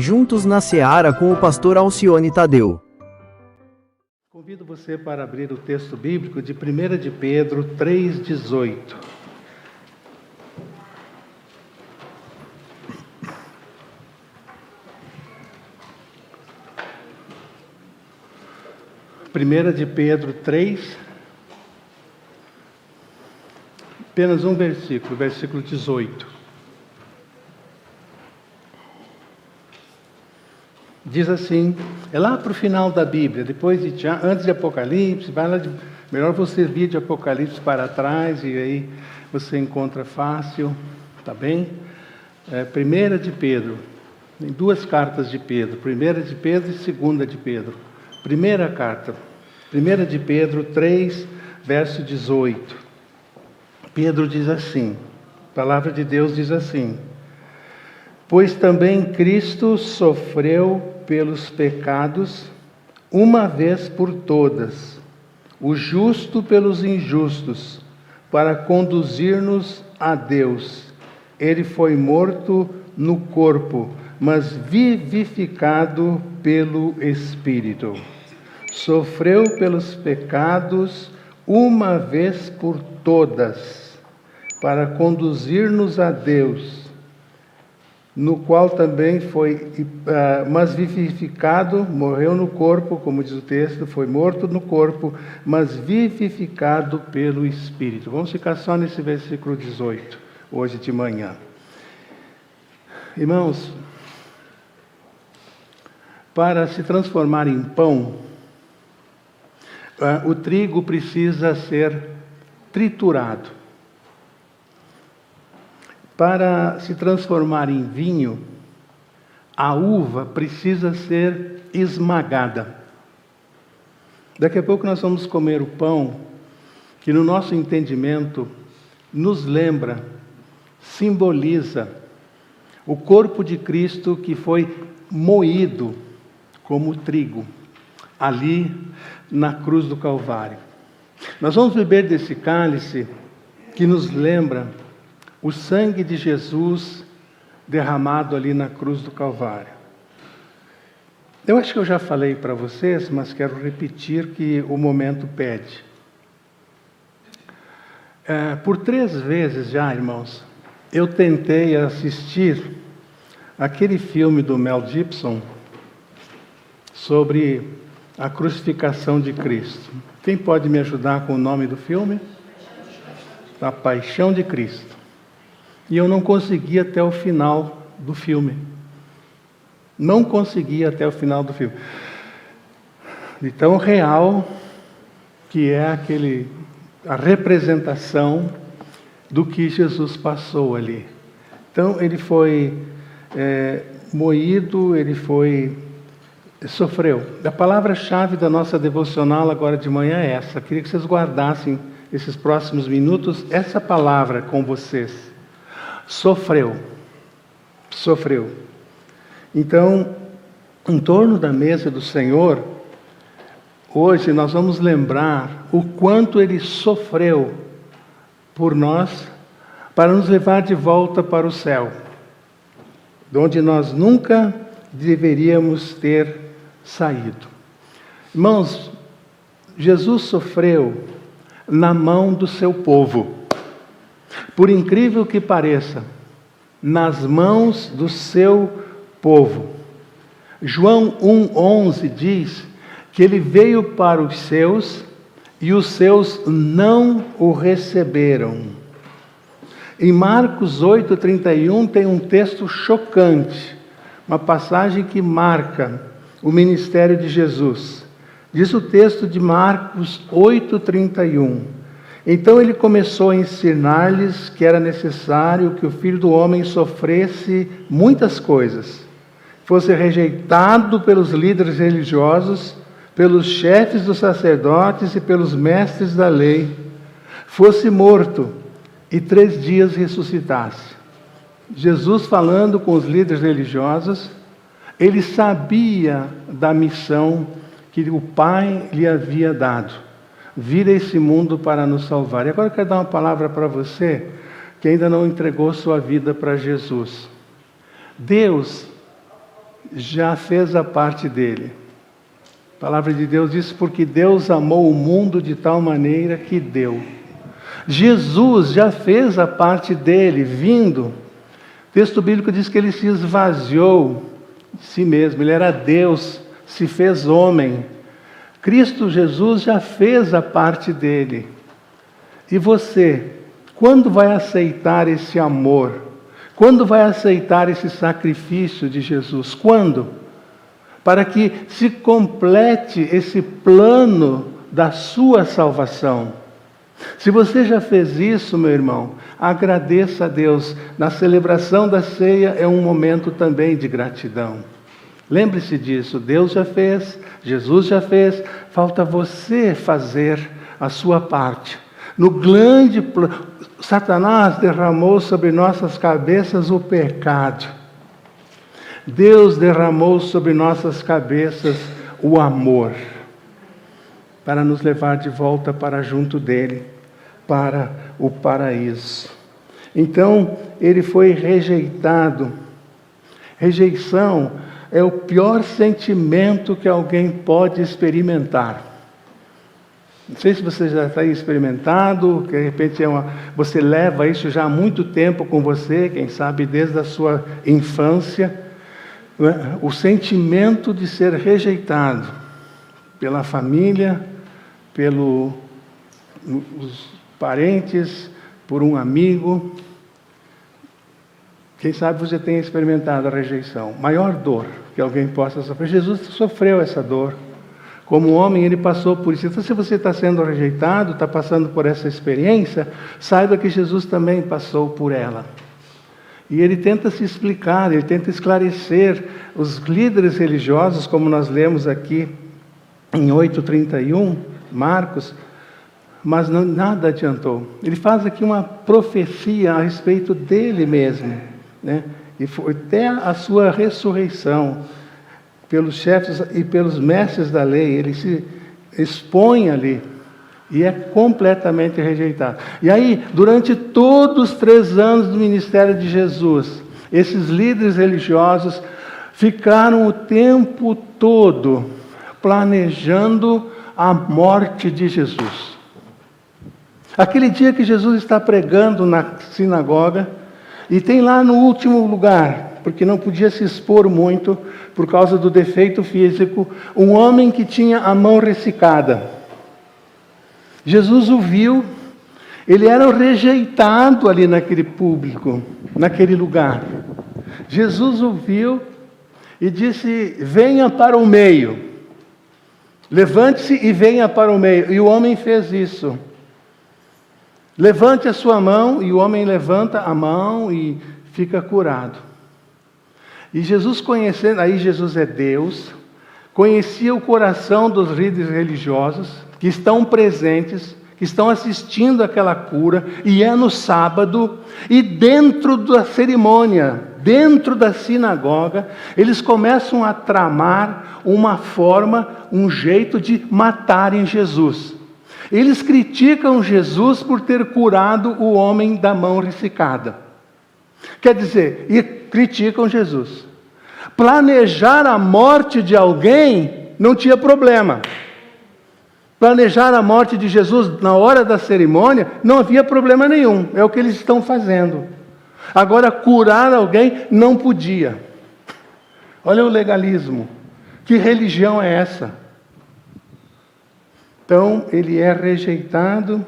Juntos na Seara com o pastor Alcione Tadeu. Convido você para abrir o texto bíblico de 1 de Pedro 3,18. Primeira de Pedro 3, apenas um versículo, versículo 18. Diz assim, é lá para o final da Bíblia, antes de Apocalipse, melhor você vir de Apocalipse para trás, e aí você encontra fácil, tá bem? 1 de Pedro, tem duas cartas de Pedro, 1 de Pedro e 2 de Pedro. Primeira carta, 1 de Pedro 3, verso 18. Pedro diz assim, a palavra de Deus diz assim: pois também Cristo sofreu pelos pecados, uma vez por todas, o justo pelos injustos, para conduzir-nos a Deus. Ele foi morto no corpo, mas vivificado pelo Espírito. Sofreu pelos pecados uma vez por todas, para conduzir-nos a Deus, no qual também foi, mas vivificado, morreu no corpo, como diz o texto, foi morto no corpo, mas vivificado pelo Espírito. Vamos ficar só nesse versículo 18, hoje de manhã. Irmãos, para se transformar em pão, o trigo precisa ser triturado. Para se transformar em vinho, a uva precisa ser esmagada. Daqui a pouco nós vamos comer o pão, que no nosso entendimento nos lembra, simboliza o corpo de Cristo que foi moído como trigo, ali na cruz do Calvário. Nós vamos beber desse cálice que nos lembra o sangue de Jesus derramado ali na cruz do Calvário. Eu acho que eu já falei para vocês, mas quero repetir que o momento pede. Por 3 vezes já, irmãos, eu tentei assistir aquele filme do Mel Gibson sobre a crucificação de Cristo. Quem pode me ajudar com o nome do filme? A Paixão de Cristo. E eu não consegui até o final do filme. Não consegui até o final do filme. De tão real que é a representação do que Jesus passou ali. Então, ele foi moído, sofreu. A palavra-chave da nossa devocional agora de manhã é essa. Queria que vocês guardassem esses próximos minutos essa palavra com vocês. Sofreu. Então, em torno da mesa do Senhor, hoje nós vamos lembrar o quanto Ele sofreu por nós, para nos levar de volta para o céu, de onde nós nunca deveríamos ter saído. Irmãos, Jesus sofreu na mão do seu povo. Por incrível que pareça, nas mãos do seu povo. João 1,11 diz que ele veio para os seus e os seus não o receberam. Em Marcos 8,31 tem um texto chocante, uma passagem que marca o ministério de Jesus. Diz o texto de Marcos 8,31. Então ele começou a ensinar-lhes que era necessário que o Filho do Homem sofresse muitas coisas, fosse rejeitado pelos líderes religiosos, pelos chefes dos sacerdotes e pelos mestres da lei, fosse morto e 3 dias ressuscitasse. Jesus falando com os líderes religiosos, ele sabia da missão que o Pai lhe havia dado. Vir a esse mundo para nos salvar. E agora eu quero dar uma palavra para você que ainda não entregou sua vida para Jesus. Deus já fez a parte dele. A palavra de Deus diz, porque Deus amou o mundo de tal maneira que deu. Jesus já fez a parte dele, vindo. O texto bíblico diz que ele se esvaziou de si mesmo, ele era Deus, se fez homem. Cristo Jesus já fez a parte dele. E você, quando vai aceitar esse amor? Quando vai aceitar esse sacrifício de Jesus? Quando? Para que se complete esse plano da sua salvação. Se você já fez isso, meu irmão, agradeça a Deus. Na celebração da ceia é um momento também de gratidão. Lembre-se disso, Deus já fez, Jesus já fez, falta você fazer a sua parte. No grande plano, Satanás derramou sobre nossas cabeças o pecado. Deus derramou sobre nossas cabeças o amor, para nos levar de volta para junto dele, para o paraíso. Então, ele foi rejeitado. Rejeição é o pior sentimento que alguém pode experimentar. Não sei se você já está aí experimentado, de repente você leva isso já há muito tempo com você, quem sabe desde a sua infância, né? O sentimento de ser rejeitado pela família, pelos parentes, por um amigo. Quem sabe você tenha experimentado a rejeição, maior dor que alguém possa sofrer. Jesus sofreu essa dor. Como homem, ele passou por isso. Então, se você está sendo rejeitado, está passando por essa experiência, saiba que Jesus também passou por ela. E ele tenta se explicar, ele tenta esclarecer os líderes religiosos, como nós lemos aqui em 8:31, Marcos, mas nada adiantou. Ele faz aqui uma profecia a respeito dele mesmo, né? E foi até a sua ressurreição. Pelos chefes e pelos mestres da lei, ele se expõe ali e é completamente rejeitado. E aí, durante todos os 3 anos do ministério de Jesus, esses líderes religiosos ficaram o tempo todo planejando a morte de Jesus. Aquele dia que Jesus está pregando na sinagoga, e tem lá no último lugar, porque não podia se expor muito por causa do defeito físico, um homem que tinha a mão ressecada. Jesus o viu, ele era rejeitado ali naquele público, naquele lugar. Jesus o viu e disse: venha para o meio, levante-se e venha para o meio. E o homem fez isso. Levante a sua mão, e o homem levanta a mão e fica curado. E Jesus conhecendo, aí Jesus é Deus, conhecia o coração dos líderes religiosos, que estão presentes, que estão assistindo aquela cura, e é no sábado, e dentro da cerimônia, dentro da sinagoga, eles começam a tramar uma forma, um jeito de matarem Jesus. Eles criticam Jesus por ter curado o homem da mão ressecada. Quer dizer, e criticam Jesus. Planejar a morte de alguém não tinha problema. Planejar a morte de Jesus na hora da cerimônia não havia problema nenhum. É o que eles estão fazendo. Agora, curar alguém não podia. Olha o legalismo. Que religião é essa? Então, ele é rejeitado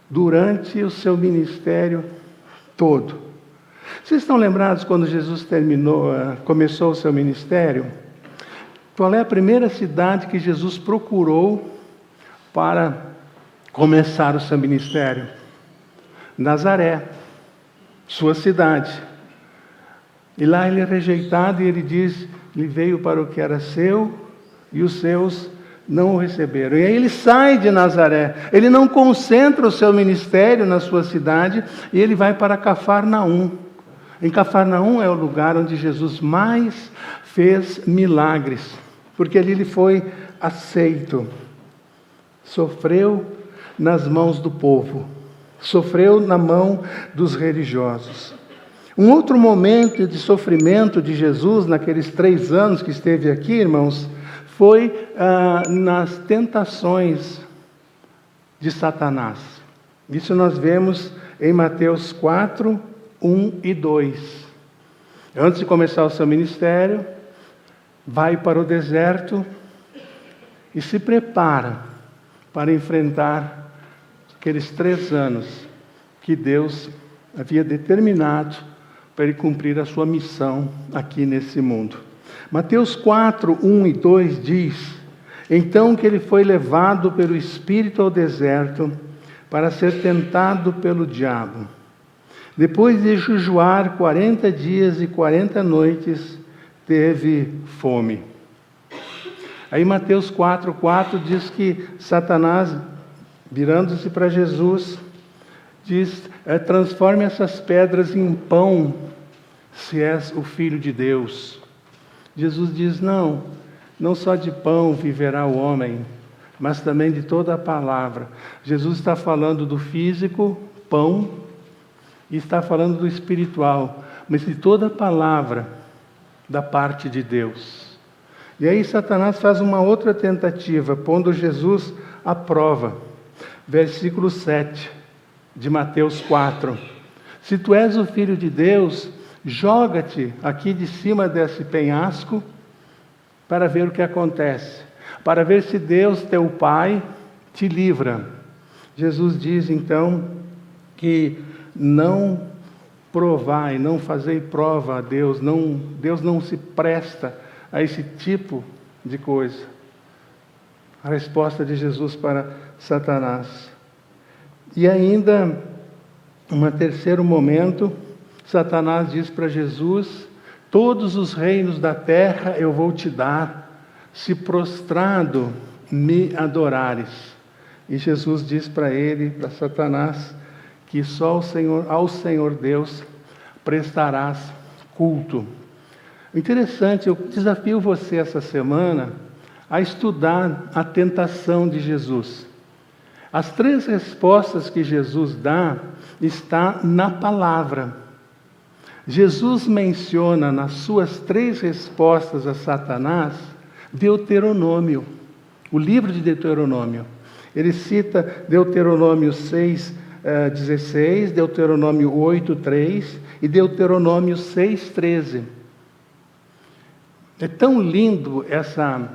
durante o seu ministério todo. Vocês estão lembrados quando Jesus começou o seu ministério? Qual é a primeira cidade que Jesus procurou para começar o seu ministério? Nazaré, sua cidade. E lá ele é rejeitado e ele diz, ele veio para o que era seu e os seus não o receberam. E aí ele sai de Nazaré, ele não concentra o seu ministério na sua cidade e ele vai para Cafarnaum. Em Cafarnaum é o lugar onde Jesus mais fez milagres, porque ali ele foi aceito. Sofreu nas mãos do povo, sofreu na mão dos religiosos. Um outro momento de sofrimento de Jesus, naqueles 3 anos que esteve aqui, irmãos, foi nas tentações de Satanás. Isso nós vemos em Mateus 4, 1 e 2. Antes de começar o seu ministério, vai para o deserto e se prepara para enfrentar aqueles 3 anos que Deus havia determinado para ele cumprir a sua missão aqui nesse mundo. Mateus 4, 1 e 2 diz: então que ele foi levado pelo Espírito ao deserto para ser tentado pelo diabo. Depois de jejuar 40 dias e 40 noites, teve fome. Aí Mateus 4 diz que Satanás, virando-se para Jesus, diz: transforme essas pedras em pão, se és o Filho de Deus. Jesus diz: não só de pão viverá o homem, mas também de toda a palavra. Jesus está falando do físico, pão, e está falando do espiritual, mas de toda a palavra da parte de Deus. E aí Satanás faz uma outra tentativa, pondo Jesus à prova. Versículo 7 de Mateus 4. Se tu és o Filho de Deus, joga-te aqui de cima desse penhasco para ver o que acontece, para ver se Deus, teu Pai, te livra. Jesus diz então que não provai, não fazei prova a Deus, Deus não se presta a esse tipo de coisa. A resposta de Jesus para Satanás. E ainda, um terceiro momento, Satanás diz para Jesus: todos os reinos da terra eu vou te dar, se prostrado me adorares. E Jesus diz para ele, para Satanás, que só ao Senhor Deus prestarás culto. Interessante, eu desafio você essa semana a estudar a tentação de Jesus. As 3 respostas que Jesus dá está na palavra. Jesus menciona nas suas 3 respostas a Satanás Deuteronômio, o livro de Deuteronômio. Ele cita Deuteronômio 6:16, Deuteronômio 8:3 e Deuteronômio 6:13. É tão lindo essas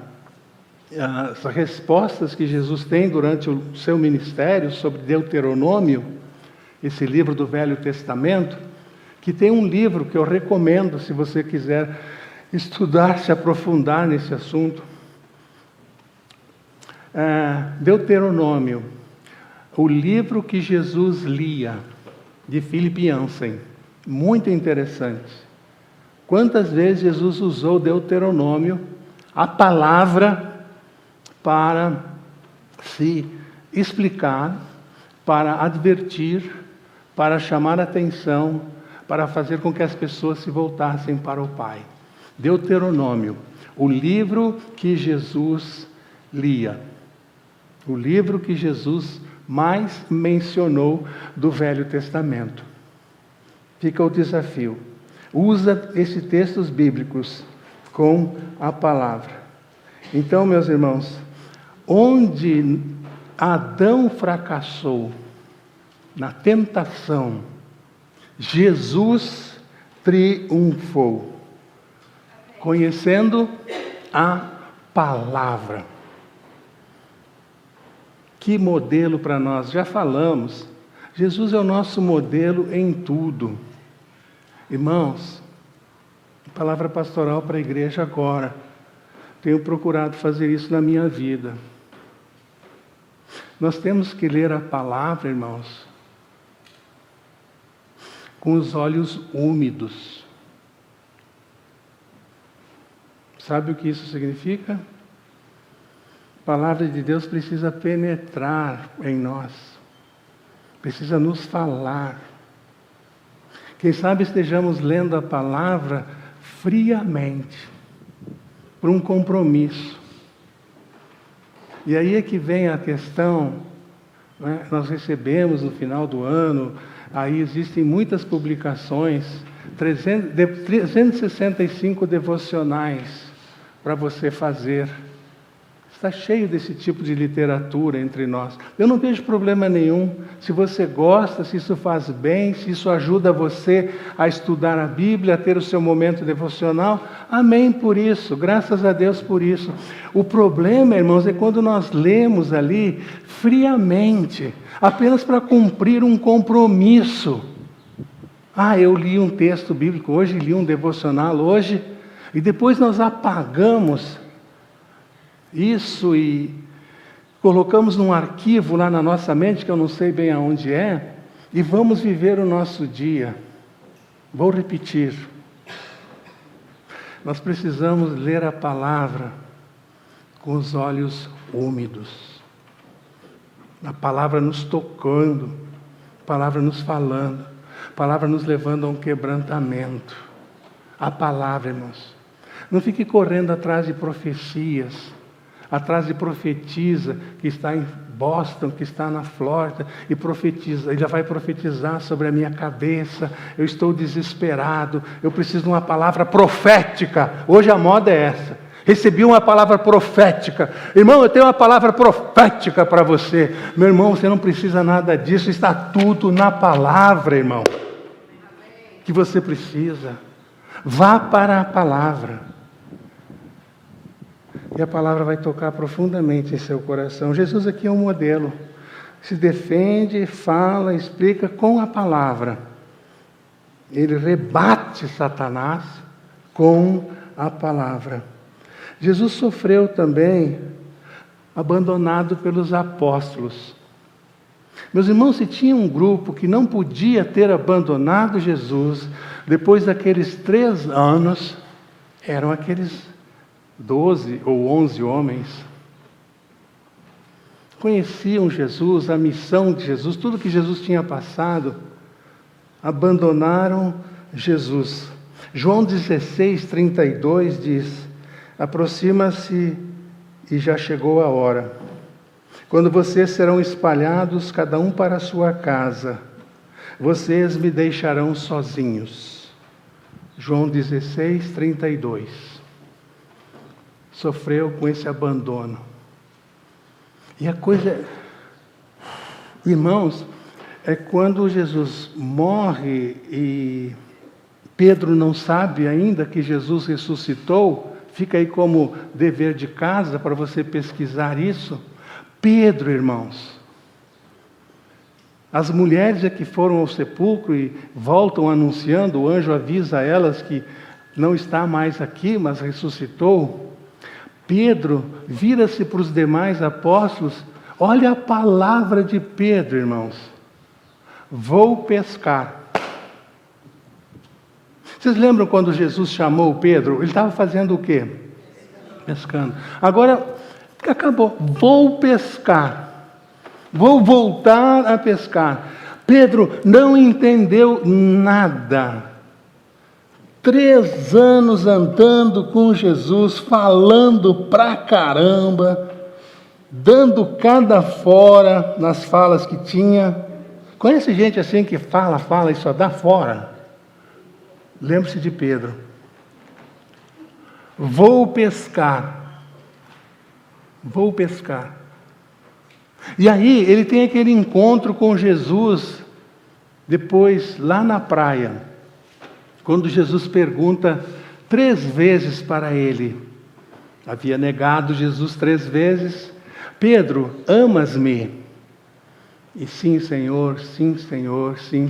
respostas que Jesus tem durante o seu ministério sobre Deuteronômio, esse livro do Velho Testamento, que tem um livro que eu recomendo se você quiser estudar, se aprofundar nesse assunto. Deuteronômio, o livro que Jesus lia, de Philip Yancey, muito interessante. Quantas vezes Jesus usou Deuteronômio, a palavra, para se explicar, para advertir, para chamar a atenção, para fazer com que as pessoas se voltassem para o Pai. Deuteronômio, o livro que Jesus lia. O livro que Jesus mais mencionou do Velho Testamento. Fica o desafio. Usa esses textos bíblicos com a palavra. Então, meus irmãos, onde Adão fracassou na tentação, Jesus triunfou, conhecendo a palavra. Que modelo para nós, já falamos, Jesus é o nosso modelo em tudo. Irmãos, palavra pastoral para a igreja agora. Tenho procurado fazer isso na minha vida. Nós temos que ler a palavra, irmãos, com os olhos úmidos. Sabe o que isso significa? A palavra de Deus precisa penetrar em nós, precisa nos falar. Quem sabe estejamos lendo a palavra friamente, por um compromisso. E aí é que vem a questão, né? Nós recebemos no final do ano, aí existem muitas publicações 365 devocionais para você fazer. Está cheio desse tipo de literatura entre nós. Eu não vejo problema nenhum. Se você gosta, se isso faz bem, se isso ajuda você a estudar a Bíblia, a ter o seu momento devocional, amém por isso, graças a Deus por isso. O problema, irmãos, é quando nós lemos ali friamente, apenas para cumprir um compromisso. Eu li um texto bíblico hoje, li um devocional hoje, e depois nós apagamos isso e colocamos num arquivo lá na nossa mente, que eu não sei bem aonde é, e vamos viver o nosso dia. Vou repetir. Nós precisamos ler a palavra com os olhos úmidos. A palavra nos tocando, a palavra nos falando, a palavra nos levando a um quebrantamento. A palavra, irmãos. Não fique correndo atrás de profecias, atrás de profetisa que está em Boston, que está na Flórida, e profetiza, ele já vai profetizar sobre a minha cabeça, eu estou desesperado, eu preciso de uma palavra profética. Hoje a moda é essa. Recebi uma palavra profética. Irmão, eu tenho uma palavra profética para você. Meu irmão, você não precisa nada disso, está tudo na palavra, irmão. Que você precisa. Vá para a palavra. E a palavra vai tocar profundamente em seu coração. Jesus aqui é um modelo. Se defende, fala, explica com a palavra. Ele rebate Satanás com a palavra. Jesus sofreu também, abandonado pelos apóstolos. Meus irmãos, se tinha um grupo que não podia ter abandonado Jesus, depois daqueles 3 anos, eram aqueles 12 ou 11 homens. Conheciam Jesus, a missão de Jesus, tudo que Jesus tinha passado, abandonaram Jesus. João 16, 32 diz: aproxima-se e já chegou a hora, quando vocês serão espalhados, cada um para a sua casa, vocês me deixarão sozinhos. João 16, 32. Sofreu com esse abandono. E a coisa, irmãos, é quando Jesus morre e Pedro não sabe ainda que Jesus ressuscitou, fica aí como dever de casa para você pesquisar isso. Pedro, irmãos, as mulheres é que foram ao sepulcro e voltam anunciando, o anjo avisa elas que não está mais aqui, mas ressuscitou. Pedro vira-se para os demais apóstolos, olha a palavra de Pedro, irmãos. Vou pescar. Vocês lembram quando Jesus chamou Pedro? Ele estava fazendo o quê? Pescando. Agora, acabou. Vou pescar. Vou voltar a pescar. Pedro não entendeu nada. 3 anos andando com Jesus, falando pra caramba, dando cada fora nas falas que tinha. Conhece gente assim que fala e só dá fora? Lembre-se de Pedro. Vou pescar. Vou pescar. E aí ele tem aquele encontro com Jesus, depois lá na praia, quando Jesus pergunta 3 vezes para ele. Havia negado Jesus 3 vezes. Pedro, amas-me? E sim, Senhor, sim,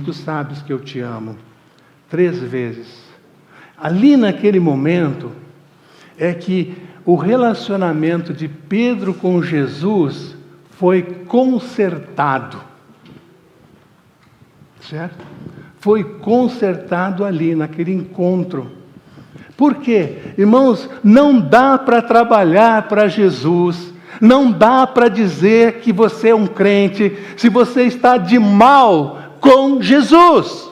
tu sabes que eu te amo. 3 vezes. Ali naquele momento, é que o relacionamento de Pedro com Jesus foi consertado. Certo? Foi consertado ali, naquele encontro. Por quê? Irmãos, não dá para trabalhar para Jesus, não dá para dizer que você é um crente, se você está de mal com Jesus.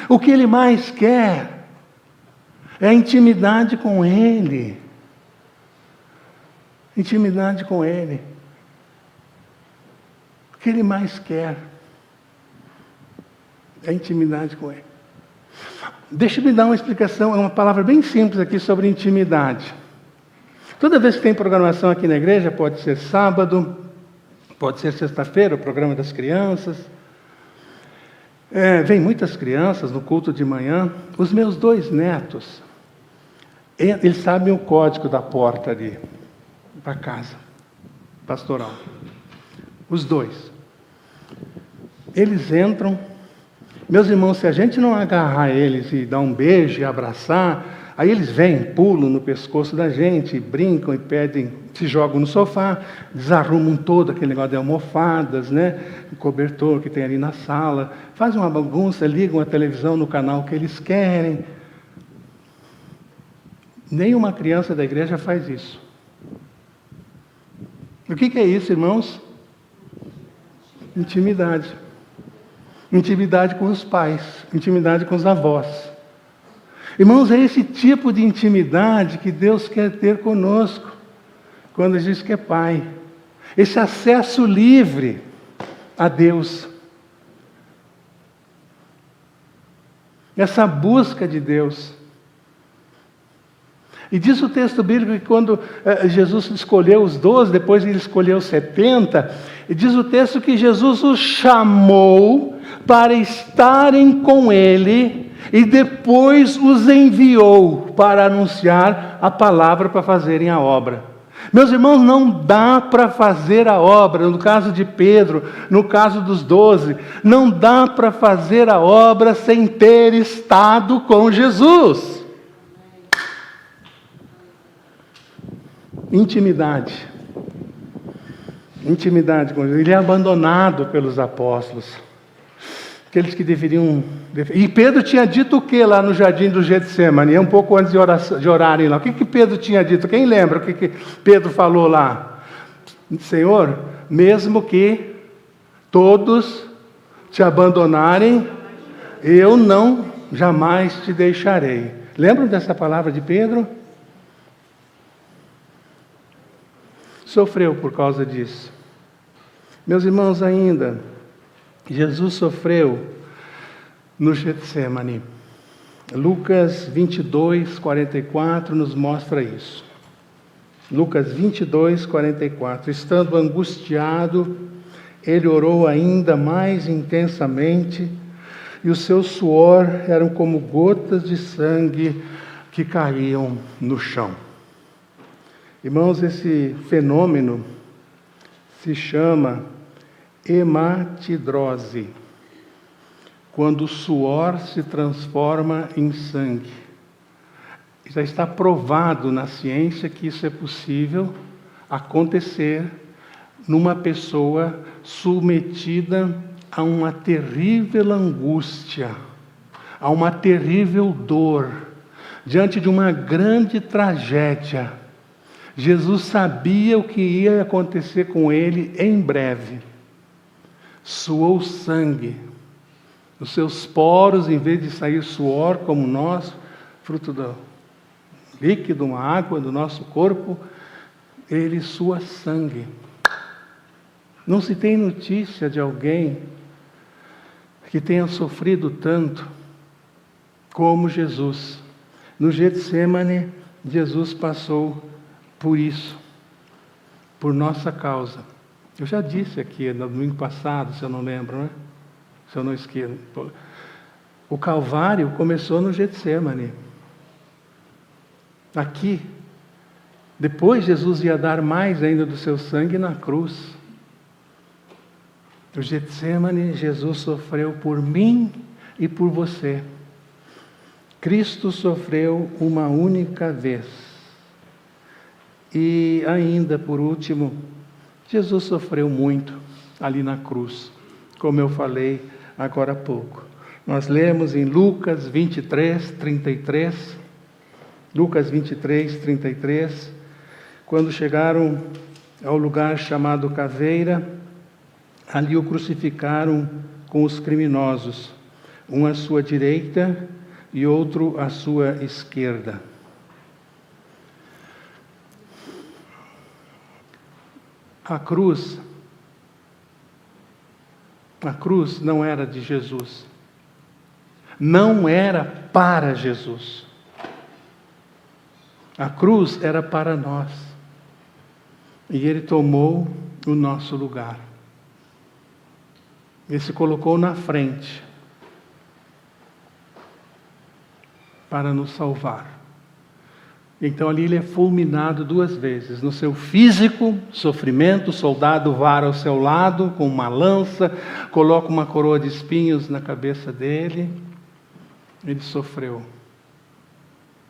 O que Ele mais quer é a intimidade com Ele. Intimidade com Ele. O que Ele mais quer. É intimidade com Ele. Deixa eu me dar uma explicação, é uma palavra bem simples aqui sobre intimidade. Toda vez que tem programação aqui na igreja, pode ser sábado, pode ser sexta-feira, o programa das crianças. Vem muitas crianças no culto de manhã. Os meus 2 netos, eles sabem o código da porta ali, para casa pastoral. Os 2. Eles entram. Meus irmãos, se a gente não agarrar eles e dar um beijo e abraçar, aí eles vêm, pulam no pescoço da gente, brincam e pedem, se jogam no sofá, desarrumam todo aquele negócio de almofadas, né? O cobertor que tem ali na sala, fazem uma bagunça, ligam a televisão no canal que eles querem. Nenhuma criança da igreja faz isso. O que é isso, irmãos? Intimidade. Intimidade com os pais, intimidade com os avós. Irmãos, é esse tipo de intimidade que Deus quer ter conosco, quando diz que é Pai. Esse acesso livre a Deus. Essa busca de Deus. E diz o texto bíblico que quando Jesus escolheu os 12, depois ele escolheu os 70, e diz o texto que Jesus os chamou para estarem com Ele, e depois os enviou para anunciar a palavra, para fazerem a obra. Meus irmãos, não dá para fazer a obra, no caso de Pedro, no caso dos 12, não dá para fazer a obra sem ter estado com Jesus. Intimidade. Intimidade com Jesus. Ele é abandonado pelos apóstolos. Aqueles que deveriam... E Pedro tinha dito o que lá no jardim do Getsemane? Um pouco antes de orarem lá. O que Pedro tinha dito? Quem lembra o que Pedro falou lá? Senhor, mesmo que todos te abandonarem, eu não jamais te deixarei. Lembram dessa palavra de Pedro? Sofreu por causa disso. Meus irmãos, ainda, Jesus sofreu no Getsemane. Lucas 22, 44 nos mostra isso. Lucas 22, 44. Estando angustiado, ele orou ainda mais intensamente, e o seu suor eram como gotas de sangue que caíam no chão. Irmãos, esse fenômeno se chama hematidrose, quando o suor se transforma em sangue. Já está provado na ciência que isso é possível acontecer numa pessoa submetida a uma terrível angústia, a uma terrível dor, diante de uma grande tragédia. Jesus sabia o que ia acontecer com ele em breve. Suou sangue. Os seus poros, em vez de sair suor como nós, fruto do líquido, uma água do nosso corpo, ele sua sangue. Não se tem notícia de alguém que tenha sofrido tanto como Jesus. No Getsemane, Jesus passou por isso, por nossa causa. Eu já disse aqui no domingo passado, se eu não lembro, né? Se eu não esqueço. O Calvário começou no Getsemane. Aqui. Depois Jesus ia dar mais ainda do seu sangue na cruz. No Getsemane, Jesus sofreu por mim e por você. Cristo sofreu uma única vez. E ainda, por último, Jesus sofreu muito ali na cruz, como eu falei agora há pouco. Nós lemos em Lucas 23, 33, Lucas 23, 33, quando chegaram ao lugar chamado Caveira, ali o crucificaram com os criminosos, um à sua direita e outro à sua esquerda. A cruz não era de Jesus. não era para Jesus. A cruz era para nós. E Ele tomou o nosso lugar. Ele se colocou na frente para nos salvar. Então ali Ele é fulminado 2 vezes. No seu físico, sofrimento, o soldado vara ao seu lado com uma lança, coloca uma coroa de espinhos na cabeça dele. Ele sofreu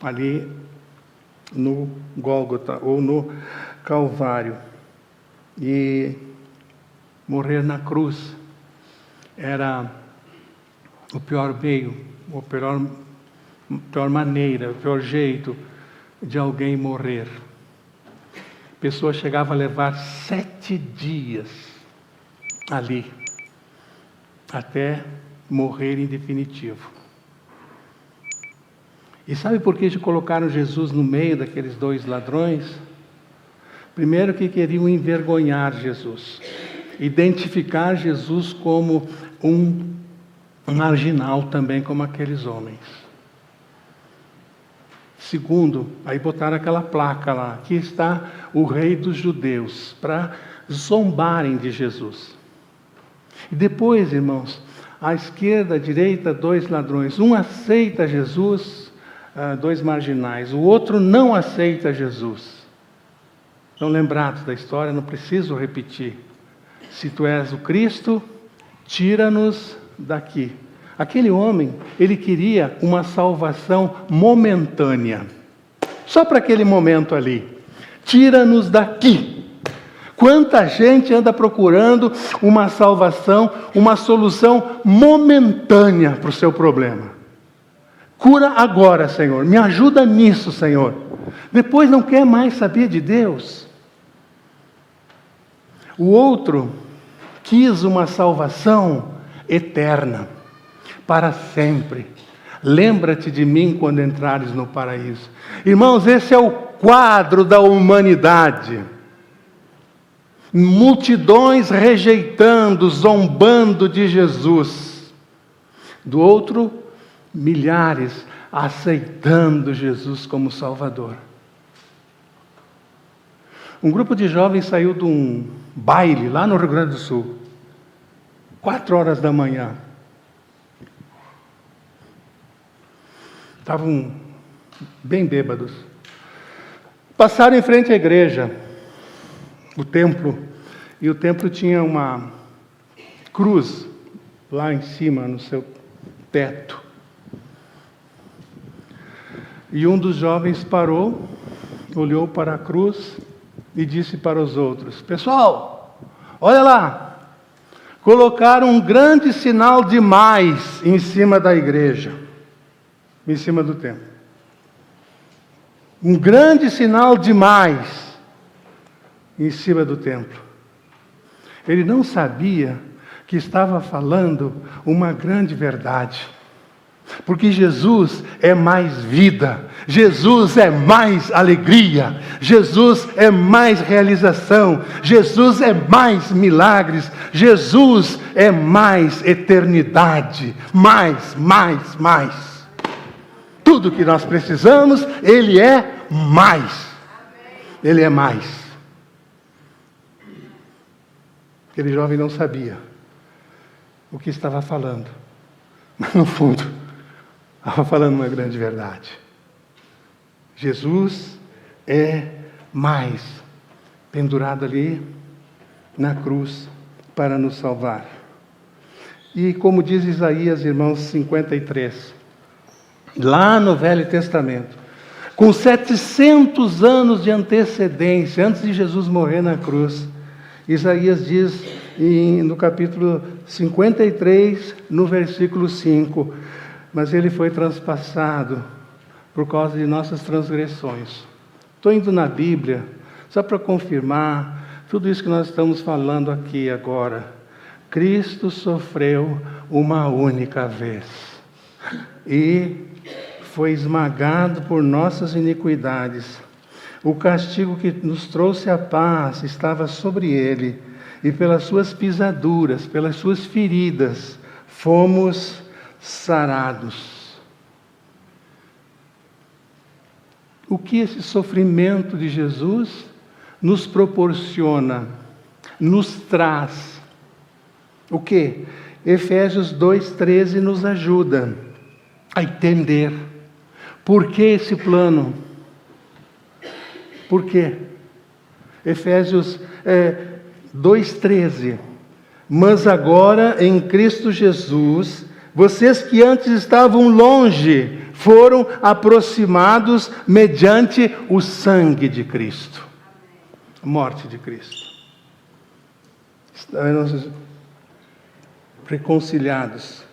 ali no Gólgota ou no Calvário. E morrer na cruz era o pior meio, a pior maneira, o pior jeito de alguém morrer. A pessoa chegava a levar 7 dias ali, até morrer em definitivo. E sabe por que colocaram Jesus no meio daqueles 2 ladrões? Primeiro que queriam envergonhar Jesus, identificar Jesus como um marginal também, como aqueles homens. Segundo, aí botaram aquela placa lá, aqui está o rei dos judeus, para zombarem de Jesus. E depois, irmãos, à esquerda, à direita, 2 ladrões. Um aceita Jesus, 2 marginais. O outro não aceita Jesus. Estão lembrados da história, não preciso repetir. Se tu és o Cristo, tira-nos daqui. Aquele homem, ele queria uma salvação momentânea. Só para aquele momento ali. Tira-nos daqui. Quanta gente anda procurando uma salvação, uma solução momentânea para o seu problema. Cura agora, Senhor. Me ajuda nisso, Senhor. Depois não quer mais saber de Deus. O outro quis uma salvação eterna. Para sempre. Lembra-te de mim quando entrares no paraíso. Irmãos, esse é o quadro da humanidade. Multidões rejeitando, zombando de Jesus. Do outro, milhares aceitando Jesus como Salvador. Um grupo de jovens saiu de um baile lá no Rio Grande do Sul. 4 horas da manhã. Estavam bem bêbados. Passaram em frente à igreja, o templo, e o templo tinha uma cruz lá em cima, no seu teto. E um dos jovens parou, olhou para a cruz e disse para os outros: pessoal, olha lá, colocaram um grande sinal de mais em cima da igreja. Em cima do templo. Um grande sinal de mais em cima do templo. Ele não sabia que estava falando uma grande verdade. Porque Jesus é mais vida, Jesus é mais alegria, Jesus é mais realização, Jesus é mais milagres, Jesus é mais eternidade, mais. Tudo que nós precisamos, Ele é mais. Ele é mais. Aquele jovem não sabia o que estava falando. Mas no fundo, estava falando uma grande verdade. Jesus é mais. Pendurado ali na cruz para nos salvar. E como diz Isaías, irmãos, 53... lá no Velho Testamento, com 700 anos de antecedência, antes de Jesus morrer na cruz, Isaías diz no capítulo 53, no versículo 5, mas ele foi transpassado por causa de nossas transgressões. Estou indo na Bíblia, só para confirmar tudo isso que nós estamos falando aqui agora. Cristo sofreu uma única vez. E foi esmagado por nossas iniquidades. O castigo que nos trouxe a paz estava sobre ele, e pelas suas pisaduras, pelas suas feridas, fomos sarados. O que esse sofrimento de Jesus nos proporciona, nos traz? O que? Efésios 2,13 nos ajuda a entender por que esse plano. Por quê? Efésios 2,13. Mas agora em Cristo Jesus, vocês que antes estavam longe, foram aproximados mediante o sangue de Cristo. A morte de Cristo. Estamos reconciliados.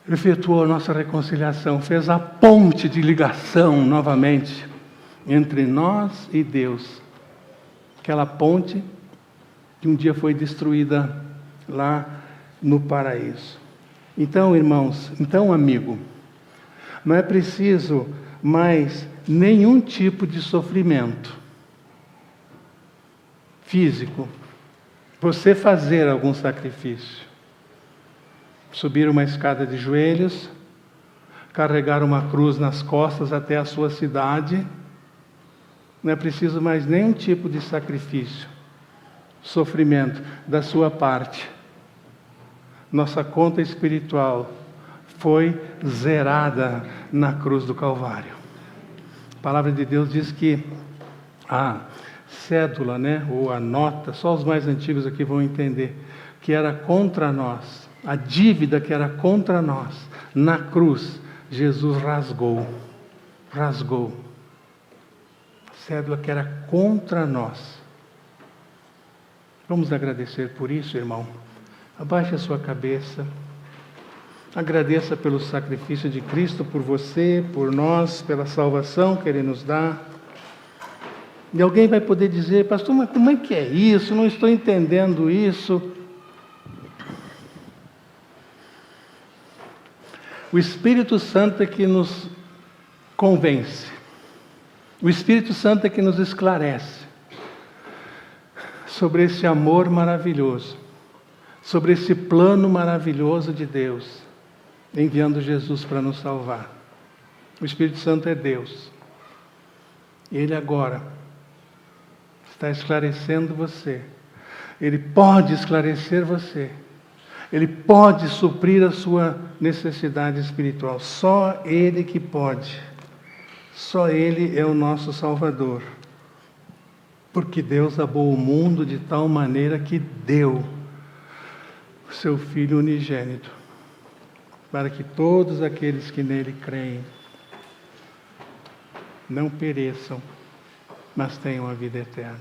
Efetuou a nossa reconciliação, fez a ponte de ligação novamente entre nós e Deus. Aquela ponte que um dia foi destruída lá no paraíso. Então, irmãos, amigo, não é preciso mais nenhum tipo de sofrimento físico. Você fazer algum sacrifício. Subir uma escada de joelhos, carregar uma cruz nas costas até a sua cidade. Não é preciso mais nenhum tipo de sacrifício, sofrimento da sua parte. Nossa conta espiritual foi zerada na cruz do Calvário. A palavra de Deus diz que a cédula, ou a nota, só os mais antigos aqui vão entender, que era contra nós, a dívida que era contra nós, na cruz, Jesus rasgou. Cédula que era contra nós. Vamos agradecer por isso, irmão. Abaixe a sua cabeça. Agradeça pelo sacrifício de Cristo por você, por nós, pela salvação que Ele nos dá. E alguém vai poder dizer: pastor, mas como é que é isso? Não estou entendendo isso. O Espírito Santo é que nos convence. O Espírito Santo é que nos esclarece sobre esse amor maravilhoso, sobre esse plano maravilhoso de Deus, enviando Jesus para nos salvar. O Espírito Santo é Deus. Ele agora está esclarecendo você. Ele pode esclarecer você. Ele pode suprir a sua necessidade espiritual. Só Ele que pode. Só Ele é o nosso Salvador. Porque Deus amou o mundo de tal maneira que deu o seu Filho unigênito, para que todos aqueles que nele creem não pereçam, mas tenham a vida eterna.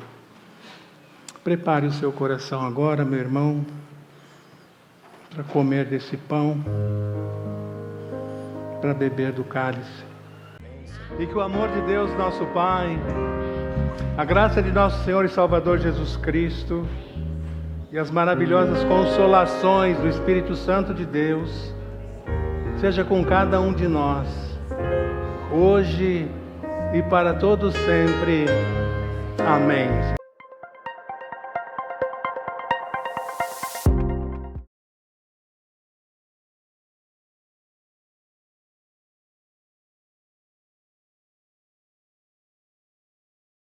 Prepare o seu coração agora, meu irmão, para comer desse pão, para beber do cálice. E que o amor de Deus, nosso Pai, a graça de nosso Senhor e Salvador Jesus Cristo e as maravilhosas consolações do Espírito Santo de Deus seja com cada um de nós, hoje e para todos sempre. Amém.